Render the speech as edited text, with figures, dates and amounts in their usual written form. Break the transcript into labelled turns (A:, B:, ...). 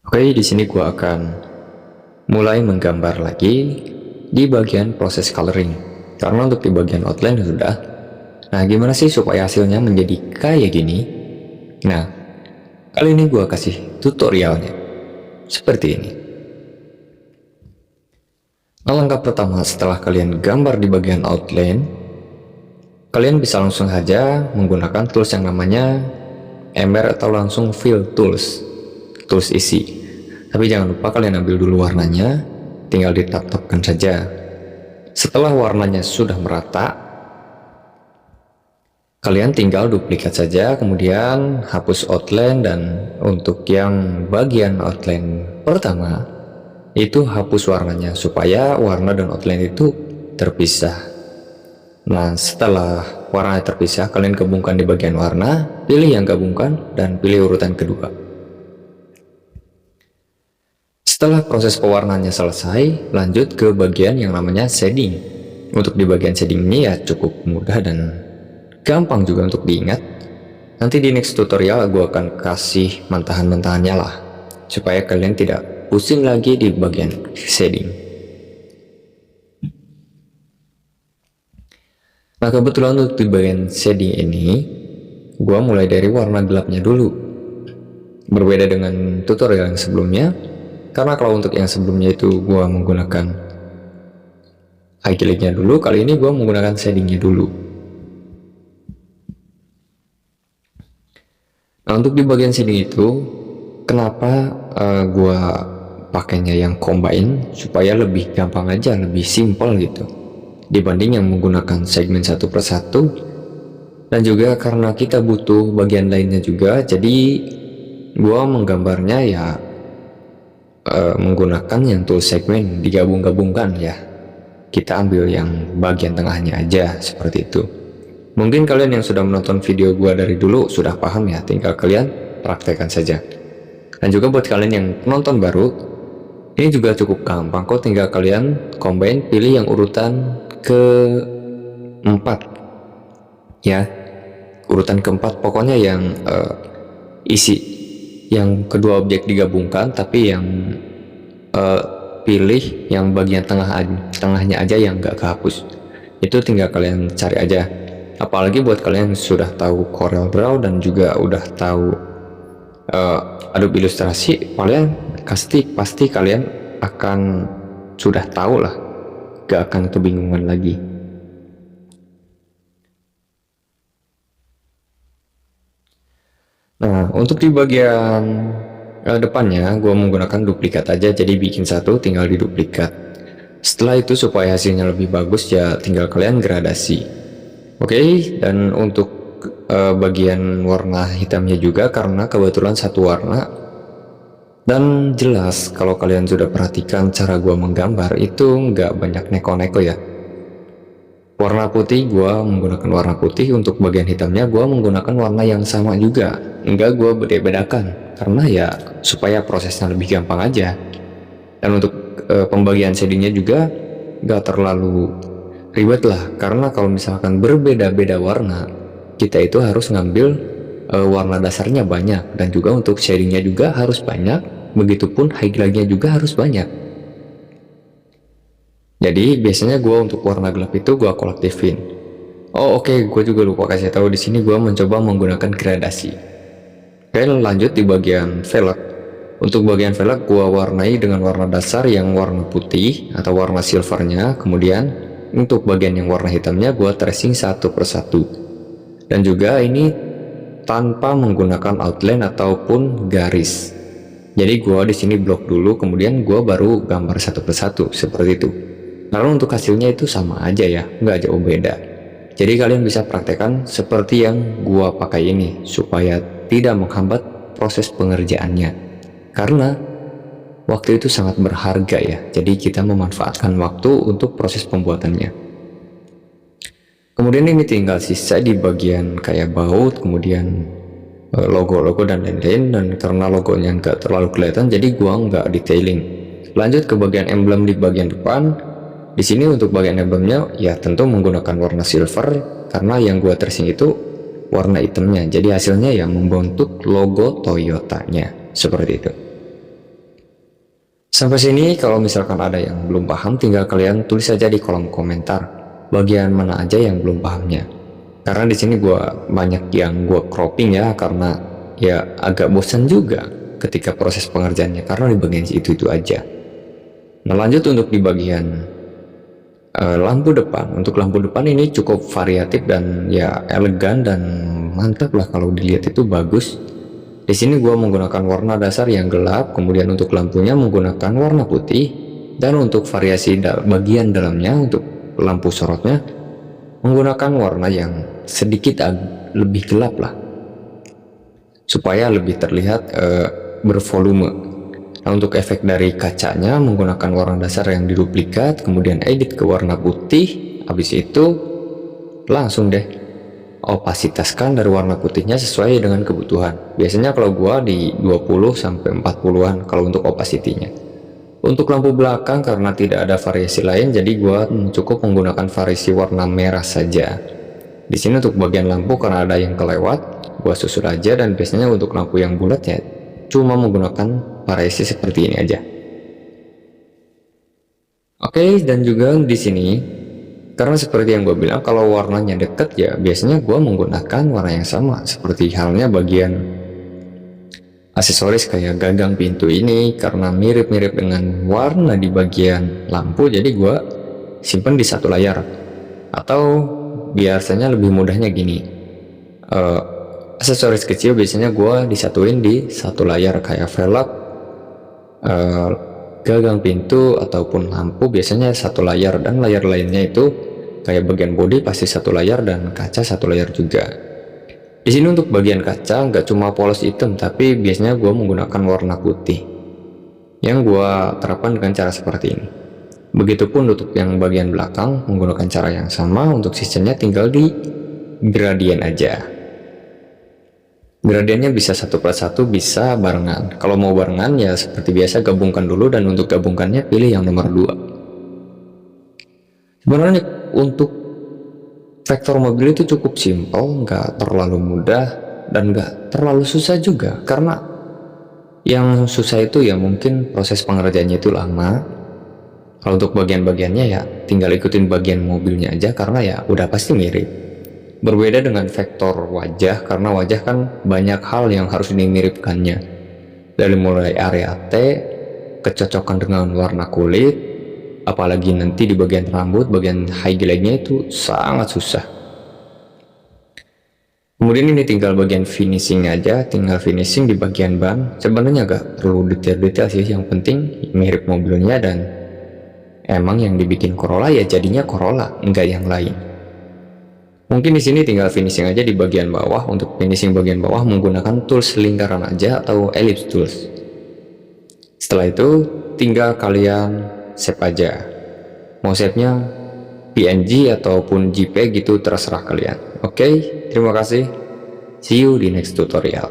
A: Oke, di sini gua akan mulai menggambar lagi di bagian proses coloring. Karena untuk di bagian outline sudah. Nah, gimana sih supaya hasilnya menjadi kayak gini? Nah, kali ini gua kasih tutorialnya seperti ini. Langkah pertama setelah kalian gambar di bagian outline, kalian bisa langsung saja menggunakan tools yang namanya Ember atau langsung fill tools isi. Tapi jangan lupa kalian ambil dulu warnanya, tinggal ditap-tapkan saja. Setelah warnanya sudah merata, kalian tinggal duplikat saja, kemudian hapus outline. Dan untuk yang bagian outline pertama, itu hapus warnanya supaya warna dan outline itu terpisah. Nah, setelah warna terpisah, kalian gabungkan di bagian warna, pilih yang gabungkan dan pilih urutan kedua. Setelah proses pewarnaannya selesai, lanjut ke bagian yang namanya shading. Untuk di bagian shading ini ya cukup mudah dan gampang juga untuk diingat. Nanti di next tutorial gue akan kasih mentahan-mentahannya lah, supaya kalian tidak pusing lagi di bagian shading. Nah, kebetulan untuk di bagian shading ini, gue mulai dari warna gelapnya dulu. Berbeda dengan tutorial yang sebelumnya, karena kalau untuk yang sebelumnya itu gue menggunakan highlightnya dulu, kali ini gue menggunakan shadingnya dulu. Nah, untuk di bagian shading itu, kenapa gue pakainya yang combine, supaya lebih gampang aja, lebih simple gitu, dibanding yang menggunakan segmen satu persatu. Dan juga karena kita butuh bagian lainnya juga, jadi gue menggambarnya ya menggunakan yang tool segmen digabung-gabungkan ya. Kita ambil yang bagian tengahnya aja seperti itu. Mungkin kalian yang sudah menonton video gua dari dulu sudah paham ya, tinggal kalian praktekkan saja. Dan juga buat kalian yang penonton baru, ini juga cukup gampang kok, tinggal kalian combine, pilih yang urutan keempat ya, urutan keempat, pokoknya yang isi yang kedua objek digabungkan, tapi yang pilih yang bagian tengahnya aja yang gak kehapus. Itu tinggal kalian cari aja. Apalagi buat kalian yang sudah tahu Corel Draw dan juga udah tahu Adobe Illustrasi, kalian pasti kalian akan sudah tahu lah, gak akan kebingungan lagi. Nah, untuk di bagian depannya gue menggunakan duplikat aja, jadi bikin satu tinggal diduplikat. Setelah itu supaya hasilnya lebih bagus ya tinggal kalian gradasi. Oke, dan untuk bagian warna hitamnya juga, karena kebetulan satu warna. Dan jelas kalau kalian sudah perhatikan cara gue menggambar itu nggak banyak neko-neko ya. Warna putih gue menggunakan warna putih, untuk bagian hitamnya gue menggunakan warna yang sama juga, enggak gue beda-bedakan, karena ya supaya prosesnya lebih gampang aja. Dan untuk pembagian shadingnya juga nggak terlalu ribet lah, karena kalau misalkan berbeda-beda warna, kita itu harus ngambil warna dasarnya banyak, dan juga untuk shadingnya juga harus banyak, begitupun highlightnya juga harus banyak. Jadi biasanya gue untuk warna gelap itu gue kolektifin. Oh oke, gue juga lupa kasih tahu di sini gue mencoba menggunakan gradasi. Oke, lanjut di bagian velg. Untuk bagian velg gue warnai dengan warna dasar yang warna putih atau warna silvernya. Kemudian untuk bagian yang warna hitamnya gue tracing satu persatu. Dan juga ini tanpa menggunakan outline ataupun garis. Jadi gue di sini blok dulu, kemudian gue baru gambar satu persatu seperti itu. Lalu untuk hasilnya itu sama aja ya, nggak jauh beda. Jadi kalian bisa praktekkan seperti yang gua pakai ini, supaya tidak menghambat proses pengerjaannya. Karena waktu itu sangat berharga ya, jadi kita memanfaatkan waktu untuk proses pembuatannya. Kemudian ini tinggal sisa di bagian kayak baut, kemudian logo-logo dan lain-lain. Dan karena logonya nggak terlalu kelihatan, jadi gua nggak detailing. Lanjut ke bagian emblem di bagian depan. Di sini untuk bagian emblemnya ya tentu menggunakan warna silver, karena yang gua tracing itu warna hitamnya. Jadi hasilnya ya membentuk logo Toyotanya seperti itu. Sampai sini kalau misalkan ada yang belum paham, tinggal kalian tulis saja di kolom komentar bagian mana aja yang belum pahamnya. Karena di sini gua banyak yang gua cropping ya, karena ya agak bosan juga ketika proses pengerjaannya karena di bagian itu aja. Nah, lanjut untuk di bagian lampu depan. Untuk lampu depan ini cukup variatif dan ya elegan dan mantap lah, kalau dilihat itu bagus. Di sini gua menggunakan warna dasar yang gelap, kemudian untuk lampunya menggunakan warna putih, dan untuk variasi bagian dalamnya untuk lampu sorotnya menggunakan warna yang sedikit lebih gelap lah, supaya lebih terlihat bervolume. Nah, untuk efek dari kacanya menggunakan warna dasar yang diduplikat, kemudian edit ke warna putih, habis itu langsung deh opasitaskan dari warna putihnya sesuai dengan kebutuhan. Biasanya kalau gua di 20-40an kalau untuk opacity-nya. Untuk lampu belakang karena tidak ada variasi lain, jadi gua cukup menggunakan variasi warna merah saja. Di sini untuk bagian lampu karena ada yang kelewat, gua susul aja, dan biasanya untuk lampu yang bulat ya cuma menggunakan variasi seperti ini aja. Oke, dan juga di sini karena seperti yang gue bilang, kalau warnanya deket ya biasanya gue menggunakan warna yang sama. Seperti halnya bagian aksesoris kayak gagang pintu ini, karena mirip-mirip dengan warna di bagian lampu, jadi gue simpen di satu layar. Atau biasanya lebih mudahnya gini, aksesoris kecil biasanya gue disatuin di satu layar, kayak velg, gagang pintu ataupun lampu biasanya satu layar, dan layar lainnya itu kayak bagian bodi pasti satu layar, dan kaca satu layar juga. Di sini untuk bagian kaca nggak cuma polos hitam, tapi biasanya gue menggunakan warna putih yang gue terapkan dengan cara seperti ini. Begitupun untuk yang bagian belakang menggunakan cara yang sama. Untuk sistemnya tinggal di gradien aja. Gradiennya bisa 1+1, bisa barengan. Kalau mau barengan ya seperti biasa gabungkan dulu, dan untuk gabungkannya pilih yang nomor 2. Sebenarnya untuk vektor mobil itu cukup simpel, nggak terlalu mudah dan nggak terlalu susah juga. Karena yang susah itu ya mungkin proses pengerjaannya itu lama. Kalau untuk bagian-bagiannya ya tinggal ikutin bagian mobilnya aja, karena ya udah pasti mirip. Berbeda dengan vektor wajah, karena wajah kan banyak hal yang harus dimiripkannya, dari mulai area T, kecocokan dengan warna kulit, apalagi nanti di bagian rambut, bagian highlightnya itu sangat susah. Kemudian ini tinggal bagian finishing aja, tinggal finishing di bagian ban. Sebenarnya gak perlu detail-detail sih, yang penting mirip mobilnya, dan emang yang dibikin Corolla ya jadinya Corolla, enggak yang lain. Mungkin di sini tinggal finishing aja di bagian bawah. Untuk finishing bagian bawah menggunakan tools lingkaran aja atau ellipse tools. Setelah itu tinggal kalian save aja. Mau save-nya PNG ataupun JPEG gitu terserah kalian. Oke, terima kasih. See you di next tutorial.